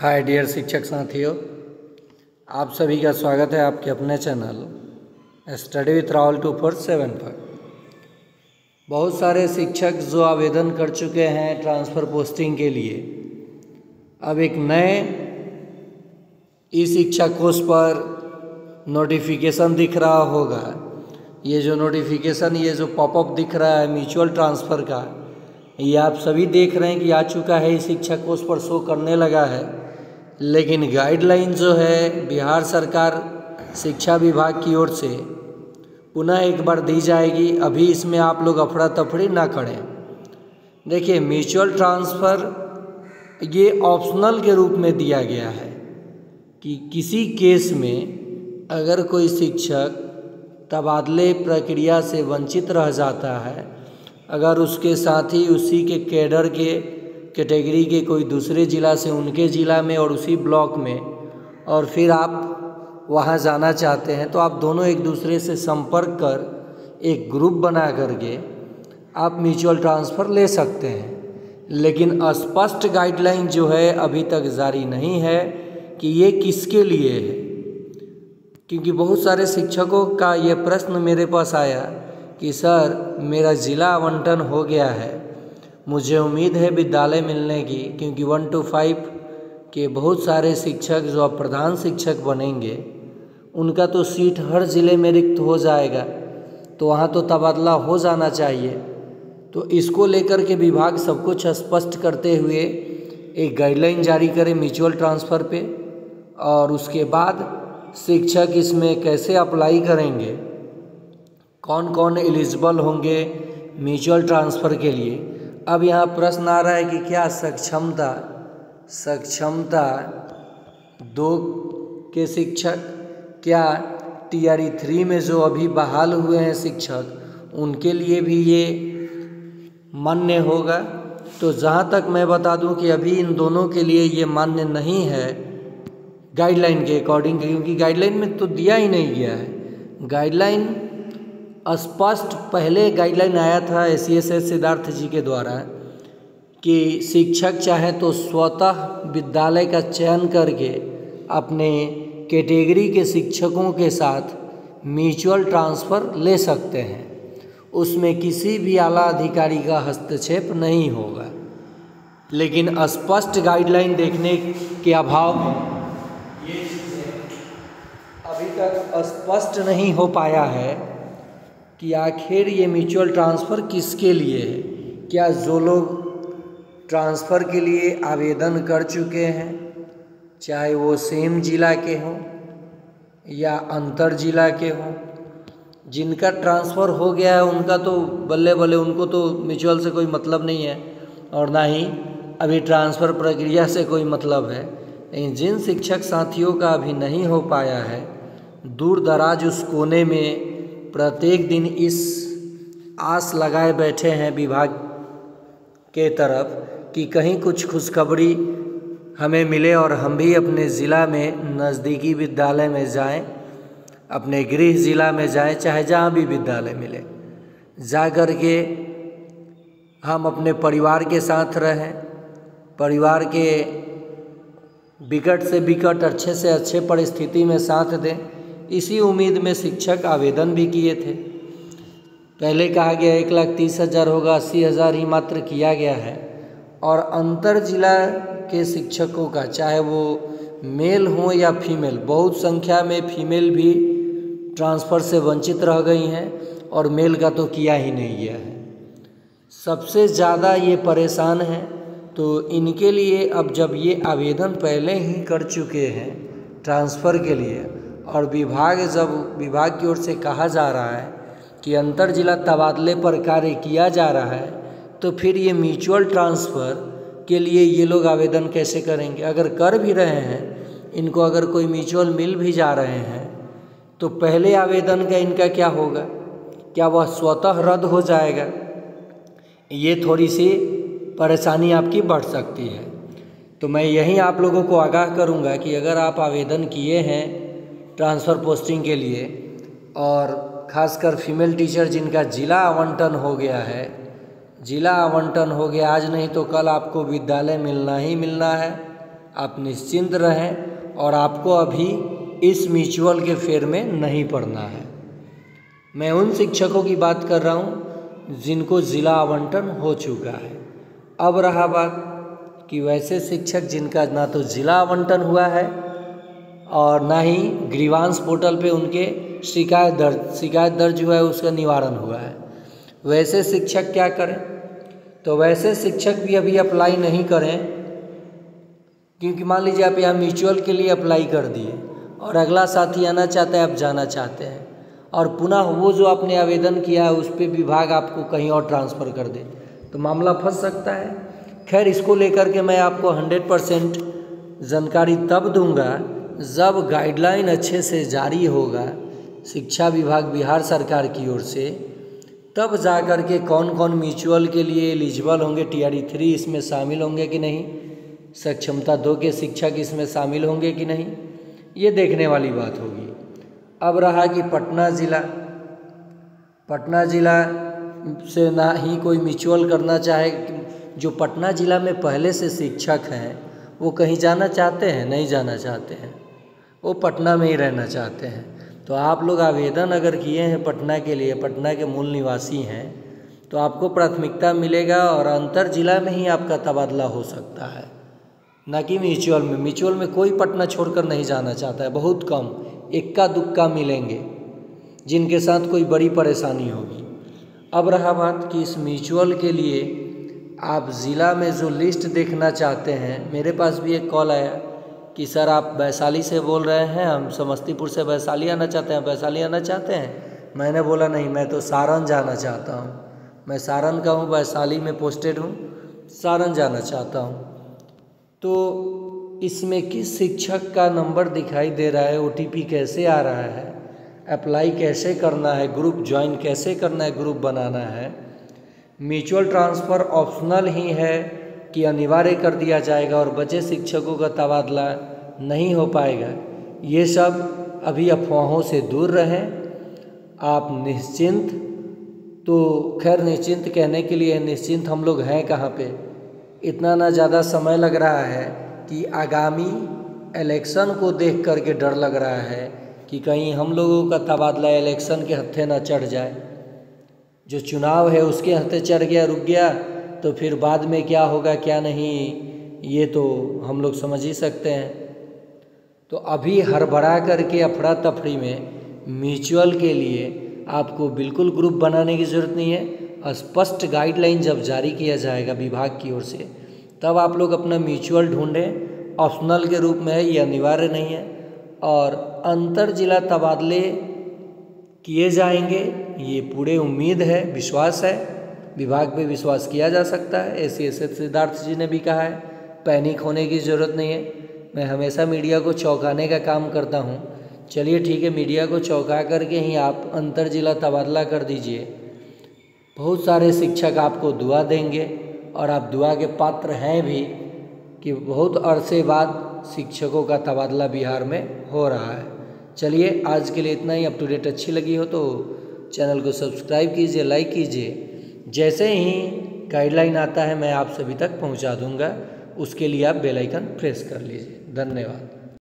Hi dear शिक्षक साथियों, आप सभी का स्वागत है आपके अपने चैनल स्टडी विथ राहुल 24/7 पर। बहुत सारे शिक्षक जो आवेदन कर चुके हैं ट्रांसफ़र पोस्टिंग के लिए, अब एक नए ई शिक्षा कोर्स पर नोटिफिकेशन दिख रहा होगा। ये जो नोटिफिकेशन, ये जो पॉपअप दिख रहा है म्यूचुअल ट्रांसफ़र का, ये आप सभी देख रहे हैं कि आ चुका है, ई शिक्षा कोर्स पर शो करने लगा है। लेकिन गाइडलाइन जो है बिहार सरकार शिक्षा विभाग की ओर से पुनः एक बार दी जाएगी। अभी इसमें आप लोग अफरा तफरी ना करें। देखिए, म्यूचुअल ट्रांसफ़र ये ऑप्शनल के रूप में दिया गया है कि किसी केस में अगर कोई शिक्षक तबादले प्रक्रिया से वंचित रह जाता है, अगर उसके साथी उसी के कैडर के कैटेगरी के कोई दूसरे ज़िला से उनके ज़िला में और उसी ब्लॉक में, और फिर आप वहाँ जाना चाहते हैं, तो आप दोनों एक दूसरे से संपर्क कर एक ग्रुप बना करके आप म्यूचुअल ट्रांसफ़र ले सकते हैं। लेकिन स्पष्ट गाइडलाइन जो है अभी तक जारी नहीं है कि ये किसके लिए है, क्योंकि बहुत सारे शिक्षकों का ये प्रश्न मेरे पास आया कि सर मेरा ज़िला आवंटन हो गया है, मुझे उम्मीद है विद्यालय मिलने की, क्योंकि 1 to 5 के बहुत सारे शिक्षक जो अब प्रधान शिक्षक बनेंगे उनका तो सीट हर ज़िले में रिक्त हो जाएगा, तो वहाँ तो तबादला हो जाना चाहिए। तो इसको लेकर के विभाग सब कुछ स्पष्ट करते हुए एक गाइडलाइन जारी करे म्यूचुअल ट्रांसफ़र पे, और उसके बाद शिक्षक इसमें कैसे अप्लाई करेंगे, कौन कौन एलिजिबल होंगे म्यूचुअल ट्रांसफ़र के लिए। अब यहाँ प्रश्न आ रहा है कि क्या सक्षमता 2 के शिक्षक, क्या TRE 3 में जो अभी बहाल हुए हैं शिक्षक, उनके लिए भी ये मान्य होगा। तो जहाँ तक मैं बता दूं कि अभी इन दोनों के लिए ये मान्य नहीं है गाइडलाइन के अकॉर्डिंग, क्योंकि गाइडलाइन में तो दिया ही नहीं गया है। गाइडलाइन स्पष्ट पहले गाइडलाइन आया था SCSS सिद्धार्थ जी के द्वारा कि शिक्षक चाहे तो स्वतः विद्यालय का चयन करके अपने कैटेगरी के शिक्षकों के साथ म्यूचुअल ट्रांसफ़र ले सकते हैं, उसमें किसी भी आला अधिकारी का हस्तक्षेप नहीं होगा। लेकिन स्पष्ट गाइडलाइन देखने के अभाव में ये चीज़ें अभी तक स्पष्ट नहीं हो पाया है कि आखिर ये म्यूचुअल ट्रांसफ़र किसके लिए है। क्या जो लोग ट्रांसफ़र के लिए आवेदन कर चुके हैं, चाहे वो सेम ज़िला के हों या अंतर ज़िला के हों, जिनका ट्रांसफ़र हो गया है उनका तो बल्ले बल्ले, उनको तो म्यूचुअल से कोई मतलब नहीं है और ना ही अभी ट्रांसफ़र प्रक्रिया से कोई मतलब है। लेकिन जिन शिक्षक साथियों का अभी नहीं हो पाया है, दूर दराज उस कोने में प्रत्येक दिन इस आस लगाए बैठे हैं विभाग के तरफ कि कहीं कुछ खुशखबरी हमें मिले और हम भी अपने ज़िला में नज़दीकी विद्यालय में जाएं, अपने गृह ज़िला में जाएं, चाहे जहाँ भी विद्यालय मिले, जा कर के हम अपने परिवार के साथ रहें, परिवार के विकट से विकट अच्छे से अच्छे परिस्थिति में साथ दें। इसी उम्मीद में शिक्षक आवेदन भी किए थे। पहले कहा गया 1,30,000 होगा, 80,000 ही मात्र किया गया है। और अंतर जिला के शिक्षकों का, चाहे वो मेल हो या फीमेल, बहुत संख्या में फीमेल भी ट्रांसफ़र से वंचित रह गई हैं और मेल का तो किया ही नहीं गया है। सबसे ज़्यादा ये परेशान हैं। तो इनके लिए अब जब ये आवेदन पहले ही कर चुके हैं ट्रांसफ़र के लिए, और विभाग की ओर से कहा जा रहा है कि अंतर जिला तबादले पर कार्य किया जा रहा है, तो फिर ये म्यूचुअल ट्रांसफ़र के लिए ये लोग आवेदन कैसे करेंगे। अगर कर भी रहे हैं, इनको अगर कोई म्यूचुअल मिल भी जा रहे हैं, तो पहले आवेदन का इनका क्या होगा, क्या वह स्वतः रद्द हो जाएगा। ये थोड़ी सी परेशानी आपकी बढ़ सकती है। तो मैं यही आप लोगों को आगाह करूँगा कि अगर आप आवेदन किए हैं ट्रांसफ़र पोस्टिंग के लिए, और ख़ासकर फीमेल टीचर जिनका ज़िला आवंटन हो गया है, ज़िला आवंटन हो गया, आज नहीं तो कल आपको विद्यालय मिलना ही मिलना है। आप निश्चिंत रहें और आपको अभी इस म्यूचुअल के फेर में नहीं पड़ना है। मैं उन शिक्षकों की बात कर रहा हूँ जिनको ज़िला आवंटन हो चुका है। अब रहा बात कि वैसे शिक्षक जिनका ना तो ज़िला आवंटन हुआ है और ना ही ग्रीवांस पोर्टल पे उनके शिकायत दर्ज हुआ है, उसका निवारण हुआ है, वैसे शिक्षक क्या करें? तो वैसे शिक्षक भी अभी अप्लाई नहीं करें, क्योंकि मान लीजिए आप यहाँ म्यूचुअल के लिए अप्लाई कर दिए और अगला साथी आना चाहता है, आप जाना चाहते हैं और पुनः वो जो आपने आवेदन किया है उस पर विभाग आपको कहीं और ट्रांसफ़र कर दे, तो मामला फंस सकता है। खैर, इसको लेकर के मैं आपको 100% जानकारी तब दूंगा जब गाइडलाइन अच्छे से जारी होगा शिक्षा विभाग बिहार सरकार की ओर से, तब जा कर के कौन कौन म्यूचुअल के लिए एलिजिबल होंगे, TRE 3 इसमें शामिल होंगे कि नहीं, सक्षमता 2 के शिक्षक इसमें शामिल होंगे कि नहीं, ये देखने वाली बात होगी। अब रहा कि पटना ज़िला से ना ही कोई म्यूचुअल करना चाहे, जो पटना ज़िला में पहले से शिक्षक हैं वो कहीं जाना चाहते हैं? नहीं जाना चाहते हैं, वो पटना में ही रहना चाहते हैं। तो आप लोग आवेदन अगर किए हैं पटना के लिए, पटना के मूल निवासी हैं, तो आपको प्राथमिकता मिलेगा और अंतर जिला में ही आपका तबादला हो सकता है, ना कि म्यूचुअल में। म्यूचुअल में कोई पटना छोड़कर नहीं जाना चाहता है, बहुत कम, इक्का दुक्का मिलेंगे जिनके साथ कोई बड़ी परेशानी होगी। अब रहा बात कि इस म्यूचुअल के लिए आप ज़िला में जो लिस्ट देखना चाहते हैं, मेरे पास भी एक कॉल आया कि सर आप वैशाली से बोल रहे हैं, हम समस्तीपुर से वैशाली आना चाहते हैं, वैशाली आना चाहते हैं। मैंने बोला नहीं, मैं तो सारण जाना चाहता हूँ, मैं सारण का हूँ, वैशाली में पोस्टेड हूँ, सारण जाना चाहता हूँ। तो इसमें किस शिक्षक का नंबर दिखाई दे रहा है, OTP कैसे आ रहा है, अप्लाई कैसे करना है, ग्रुप ज्वाइन कैसे करना है, ग्रुप बनाना है, म्यूचुअल ट्रांसफ़र ऑप्शनल ही है कि अनिवार्य कर दिया जाएगा और बचे शिक्षकों का तबादला नहीं हो पाएगा, ये सब अभी अफवाहों से दूर रहें। आप निश्चिंत, तो खैर निश्चिंत कहने के लिए निश्चिंत हम लोग हैं कहाँ पे, इतना ना ज़्यादा समय लग रहा है कि आगामी इलेक्शन को देख कर के डर लग रहा है कि कहीं हम लोगों का तबादला इलेक्शन के हत्थे ना चढ़ जाए। जो चुनाव है उसके हत्थे चढ़ गया, रुक गया, तो फिर बाद में क्या होगा क्या नहीं, ये तो हम लोग समझ ही सकते हैं। तो अभी हड़बड़ा करके अफरा तफरी में म्यूचुअल के लिए आपको बिल्कुल ग्रुप बनाने की ज़रूरत नहीं है। स्पष्ट गाइडलाइन जब जारी किया जाएगा विभाग की ओर से, तब आप लोग अपना म्यूचुअल ढूंढें, ऑप्शनल के रूप में है, ये अनिवार्य नहीं है। और अंतर जिला तबादले किए जाएंगे, ये पूरे उम्मीद है, विश्वास है, विभाग पे विश्वास किया जा सकता है। SCSS सिद्धार्थ जी ने भी कहा है, पैनिक होने की ज़रूरत नहीं है। मैं हमेशा मीडिया को चौंकाने का काम करता हूँ, चलिए ठीक है, मीडिया को चौंका करके ही आप अंतर जिला तबादला कर दीजिए, बहुत सारे शिक्षक आपको दुआ देंगे और आप दुआ के पात्र हैं भी कि बहुत अरसे बाद शिक्षकों का तबादला बिहार में हो रहा है। चलिए आज के लिए इतना ही। अप टू डेट अच्छी लगी हो तो चैनल को सब्सक्राइब कीजिए, लाइक कीजिए। जैसे ही गाइडलाइन आता है मैं आप सभी तक पहुंचा दूंगा, उसके लिए आप बेल आइकन प्रेस कर लीजिए। धन्यवाद।